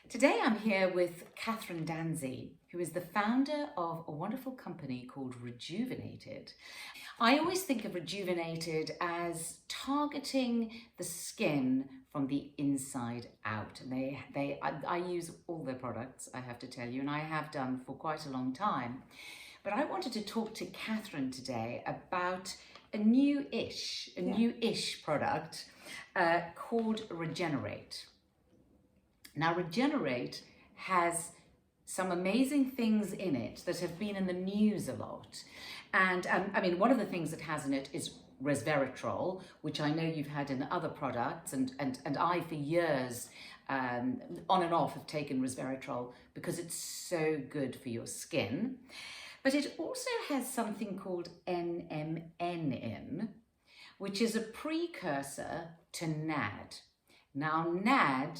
Today I'm here with Kathryn Danzey, who is the founder of a wonderful company called Rejuvenated. I always think of Rejuvenated as targeting the skin from the inside out. And I use all their products, I have to tell you, and I have done for quite a long time. But I wanted to talk to Kathryn today about a new-ish product called Regenerate. Now, Regenerate has some amazing things in it that have been in the news a lot. And I mean, one of the things it has in it is resveratrol, which I know you've had in other products, and I for years on and off have taken resveratrol because it's so good for your skin. But it also has something called NMN in, which is a precursor to NAD. Now, NAD,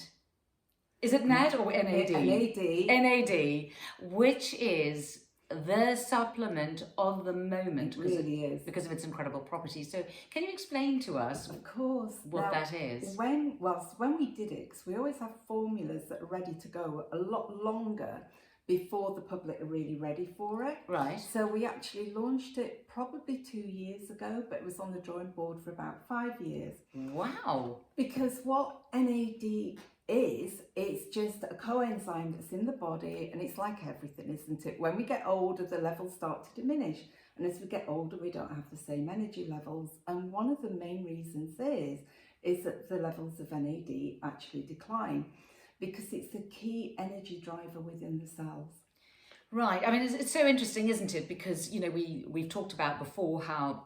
is it NAD or NAD? NAD. NAD, which is the supplement of the moment. It really is. Because of its incredible properties. So can you explain to us Of course. what that is? When we did it, because we always have formulas that are ready to go a lot longer before the public are really ready for it. Right. So we actually launched it probably 2 years ago, but it was on the drawing board for about 5 years. Wow. Because what NAD is, it's just a coenzyme that's in the body, and it's like everything, isn't it? When we get older, the levels start to diminish, and as we get older, we don't have the same energy levels. And one of the main reasons is that the levels of NAD actually decline, because it's the key energy driver within the cells. Right. I mean, it's so interesting, isn't it? Because, you know, we've talked about before how,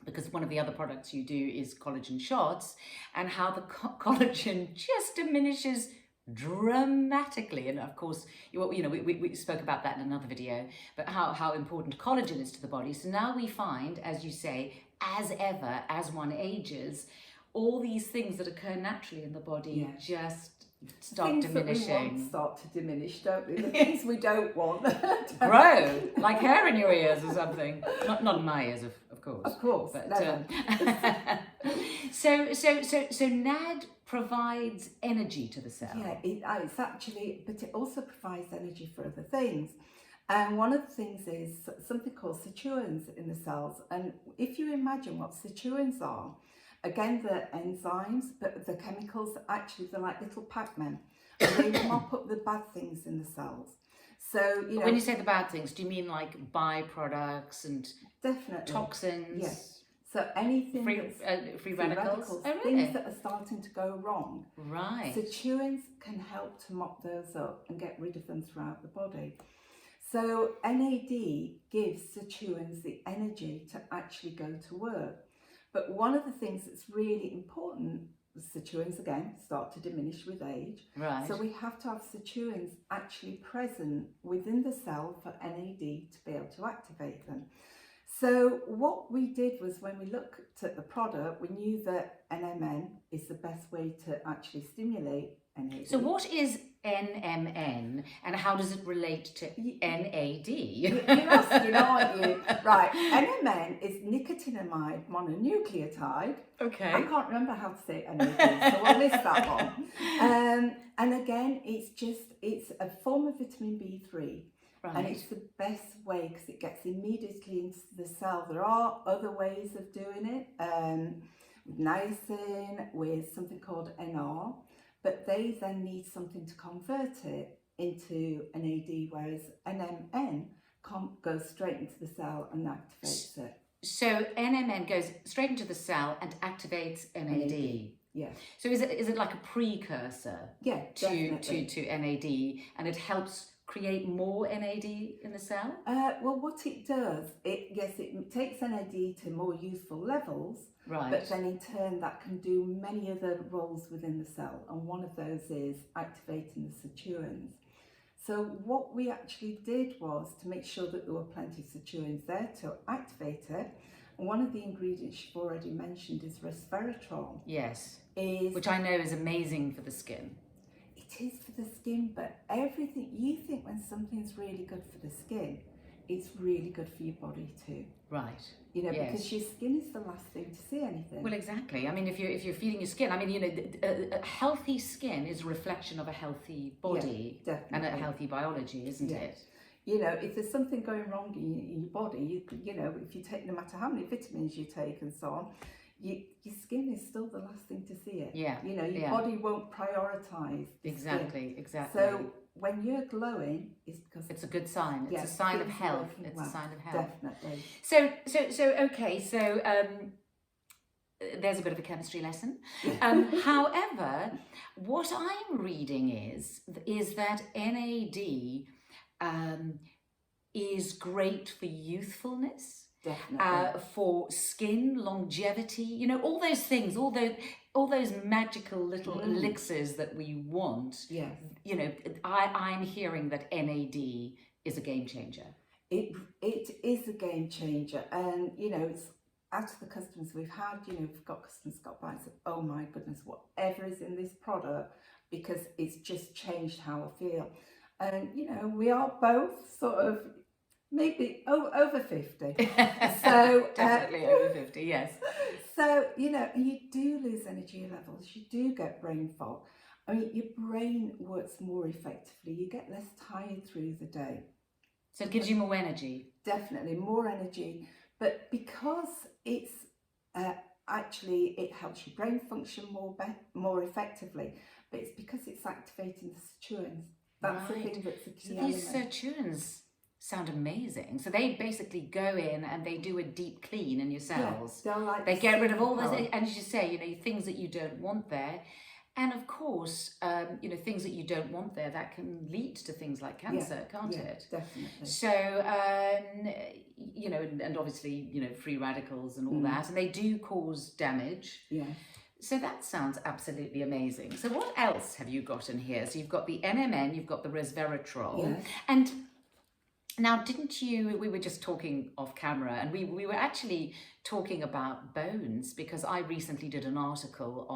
because one of the other products you do is collagen shots, and how the collagen just diminishes dramatically. And of course, we spoke about that in another video, but how important collagen is to the body. So now we find, as you say, as ever, as one ages, all these things that occur naturally in the body just start diminishing. That we want start to diminish, don't they? The things we don't want grow, like hair in your ears or something. Not in my ears, of course. Of course, but never. So NAD provides energy to the cell. Yeah, it's actually, but it also provides energy for other things. And one of the things is something called sirtuins in the cells. And if you imagine what sirtuins are, again, they're enzymes, but the chemicals, actually, they're like little Pac-Men. They mop up the bad things in the cells. So, when you say the bad things, do you mean like byproducts and definitely toxins? Yes. So anything free radicals? Oh, really? Things that are starting to go wrong. Right. Sirtuins can help to mop those up and get rid of them throughout the body. So NAD gives sirtuins the energy to actually go to work. But one of the things that's really important, sirtuins again start to diminish with age. Right. So we have to have sirtuins actually present within the cell for NAD to be able to activate them. So what we did was, when we looked at the product, we knew that NMN is the best way to actually stimulate NAD. So what is NMN, and how does it relate to NAD? You're asking, aren't you? Right, NMN is nicotinamide mononucleotide. Okay. I can't remember how to say NAD, so I'll list that one. And again, it's a form of vitamin B3. Right. And it's the best way because it gets immediately into the cell. There are other ways of doing it, with niacin, with something called NR, but they then need something to convert it into NAD, whereas NMN goes straight into the cell and activates it. So NMN goes straight into the cell and activates NAD. Yeah. So is it like a precursor? Yeah, to NAD, and it helps create more NAD in the cell? Well, what it does, it takes NAD to more useful levels, right? But then in turn that can do many other roles within the cell, and one of those is activating the sirtuins. So what we actually did was to make sure that there were plenty of sirtuins there to activate it. And one of the ingredients you've already mentioned is resveratrol. Yes. Which I know is amazing for the skin. It is for the skin, but everything you think when something's really good for the skin, it's really good for your body too. Right. You know, Yes. because your skin is the last thing to see anything. Well, exactly. I mean, if you're feeding your skin, I mean, you know, a healthy skin is a reflection of a healthy body and a healthy biology, isn't it? You know, if there's something going wrong in your body, you know, if you take, no matter how many vitamins you take and so on, your skin is still the last thing to see it. Yeah. You know, your body won't prioritise the Exactly. skin. So when you're glowing, it's because it's a good sign. It's a sign of health. It's a sign of health. Definitely. So okay. So there's a bit of a chemistry lesson. However, what I'm reading is that NAD is great for youthfulness. Definitely. For skin longevity, you know, all those things, all those magical little elixirs that we want. Yes. You know, I'm hearing that NAD is a game changer. It is a game changer, and you know, it's out of the customers we've had. You know, we've got customers got by and said, "Oh my goodness, whatever is in this product," because it's just changed how I feel. And you know, we are both sort of maybe over 50. So definitely over 50, yes. So, you know, you do lose energy levels, you do get brain fog. I mean, your brain works more effectively, you get less tired through the day. So it gives you more energy. Definitely, more energy. But because it's actually, it helps your brain function more effectively, but it's because it's activating the sirtuins. That's the thing that's a key element. These sirtuins sound amazing. So they basically go in and they do a deep clean in your cells. Yeah, they get rid of all this, and as you say, you know, things that you don't want there. And of course, you know, things that you don't want there, that can lead to things like cancer, can't it? Definitely. So, you know, and obviously, you know, free radicals and all that, and they do cause damage. Yeah. So that sounds absolutely amazing. So what else have you got in here? So you've got the NMN, you've got the resveratrol, and now, didn't you, we were just talking off camera, and we were actually talking about bones, because I recently did an article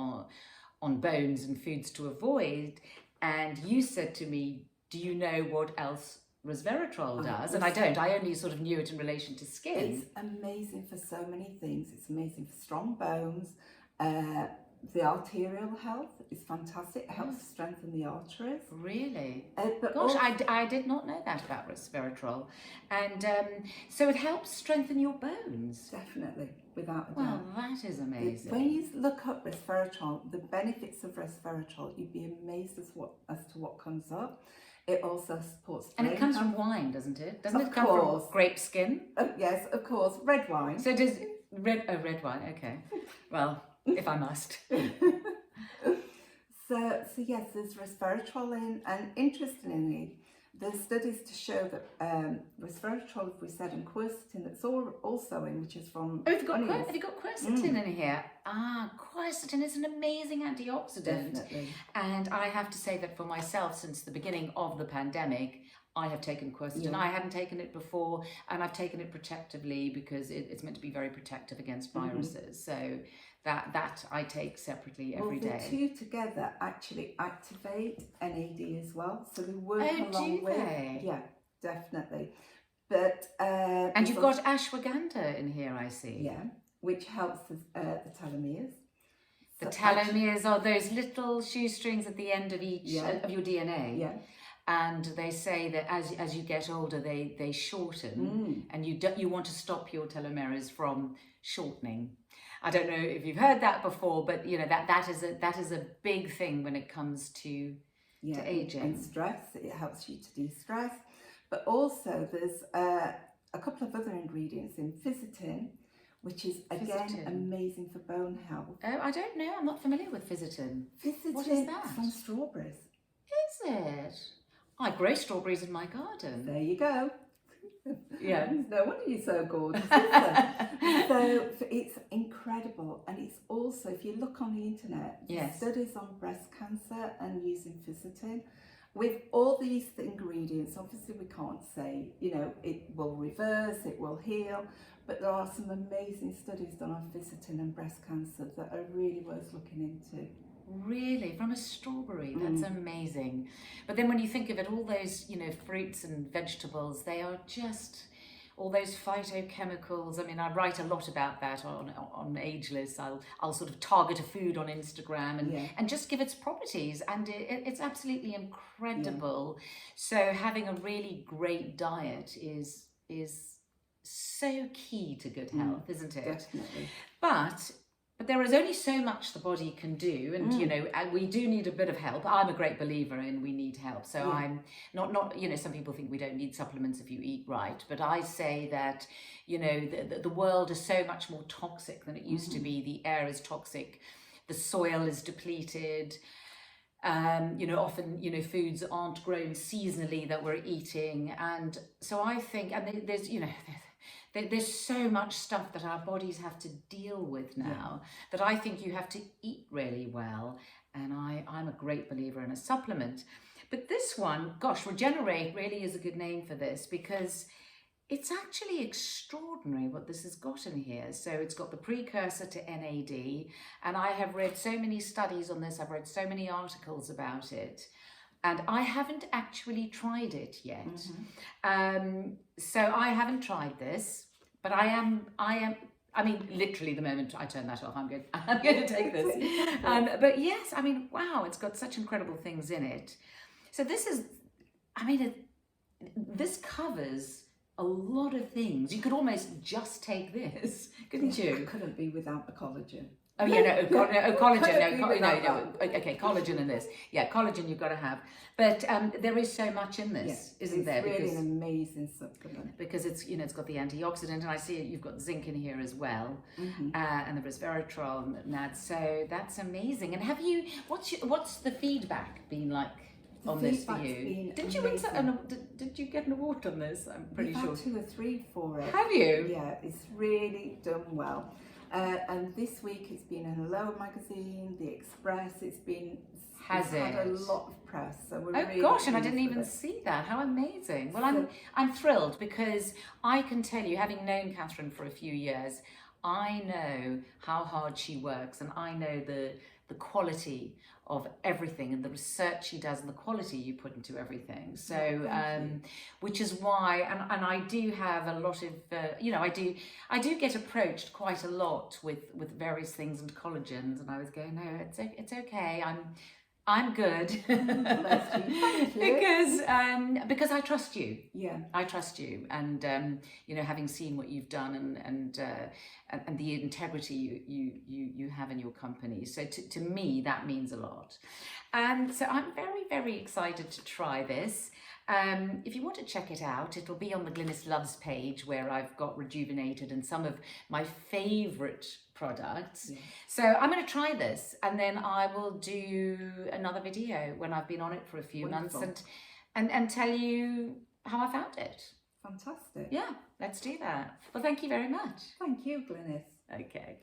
on bones and foods to avoid, and you said to me, do you know what else resveratrol does? And I don't, I only sort of knew it in relation to skin. It's amazing for so many things. It's amazing for strong bones. The arterial health is fantastic. It helps strengthen the arteries. Really? But gosh, I did not know that about resveratrol. And so it helps strengthen your bones. Definitely, without a doubt. Well, that is amazing. When you look up resveratrol, the benefits of resveratrol, you'd be amazed as to what comes up. It also supports. And it comes from wine, doesn't it? Doesn't it come from grape skin? Yes, of course, red wine. So does red wine? Okay. Well, if I must. So yes, there's resveratrol in, and interestingly, there's studies to show that resveratrol, if we said, and quercetin, that's also in, which is from have you got quercetin in here? Quercetin is an amazing antioxidant. Definitely. And I have to say that for myself, since the beginning of the pandemic, I have taken quercetin. I hadn't taken it before, and I've taken it protectively because it's meant to be very protective against viruses. So that I take separately every day. The two together actually activate NAD as well, so they work along with. Yeah, definitely. But and you've got ashwagandha in here, I see. Yeah, which helps the telomeres. The telomeres are those little shoestrings at the end of each of your DNA. Yeah. And they say that as you get older, they shorten, and you want to stop your telomeres from shortening. I don't know if you've heard that before, but you know that is a big thing when it comes to aging and stress. It helps you to de-stress, but also there's a couple of other ingredients in Fisetin, which is again amazing for bone health. Oh, I don't know. I'm not familiar with Fisetin. Fisetin, what is that? From strawberries. Is it? I grow strawberries in my garden. There you go. Yeah. No wonder you're so gorgeous, isn't it? So it's incredible, and it's also, if you look on the internet, studies on breast cancer and using Fisetin. With all these ingredients, obviously we can't say, you know, it will reverse, it will heal, but there are some amazing studies done on Fisetin and breast cancer that are really worth looking into. Really? From a strawberry? That's amazing. But then when you think of it, all those, you know, fruits and vegetables, they are just, all those phytochemicals. I mean, I write a lot about that on Ageless. I'll sort of target a food on Instagram and just give its properties, and it's absolutely incredible. So having a really great diet is so key to good health, isn't it? Definitely. But there is only so much the body can do, and you know, we do need a bit of help. I'm a great believer in we need help. So I'm not, you know, some people think we don't need supplements if you eat right, but I say that, you know, the world is so much more toxic than it used to be. The air is toxic, the soil is depleted. You know, often, you know, foods aren't grown seasonally that we're eating, and so I think, and there's, you know, there's so much stuff that our bodies have to deal with now that I think you have to eat really well, and I'm a great believer in a supplement. But this one, gosh, Regenerate really is a good name for this, because it's actually extraordinary what this has got in here. So it's got the precursor to NAD, and I have read so many studies on this, I've read so many articles about it, and I haven't actually tried it yet. So I haven't tried this, but I mean, literally the moment I turn that off, I'm going to take this. But yes, I mean, wow, it's got such incredible things in it. So this is, I mean, this covers a lot of things. You could almost just take this, couldn't you? I couldn't be without the collagen. Oh yeah, collagen. No. Okay, collagen in this. Yeah, collagen you've got to have. But there is so much in this, isn't there? It's really an amazing supplement. Because it's, you know, it's got the antioxidant, and I see you've got zinc in here as well, and the resveratrol and NAD. So that's amazing. And have you? What's the feedback been like on this for you? Did you get an award on this? I'm pretty sure. We've had 2 or 3 for it. Have you? Yeah, it's really done well. And this week it's been in Hello magazine, The Express. It's had a lot of press. So we're really gosh, and I didn't even see that. How amazing! Well, I'm thrilled, because I can tell you, having known Kathryn for a few years, I know how hard she works, and I know the quality of everything and the research she does and the quality you put into everything. So, which is why, and I do have a lot of, you know, I do get approached quite a lot with various things and collagens, and I was going, no, it's okay. I'm good. Thank you. Because I trust you. Yeah. I trust you, and you know, having seen what you've done and the integrity you have in your company. So to me, that means a lot. And so I'm very, very excited to try this. If you want to check it out, it'll be on the Glynis Loves page, where I've got Rejuvenated and some of my favourite products. So I'm going to try this, and then I will do another video when I've been on it for a few months and tell you how I found it. Fantastic. Yeah, let's do that. Well, thank you very much. Thank you, Glynis. Okay.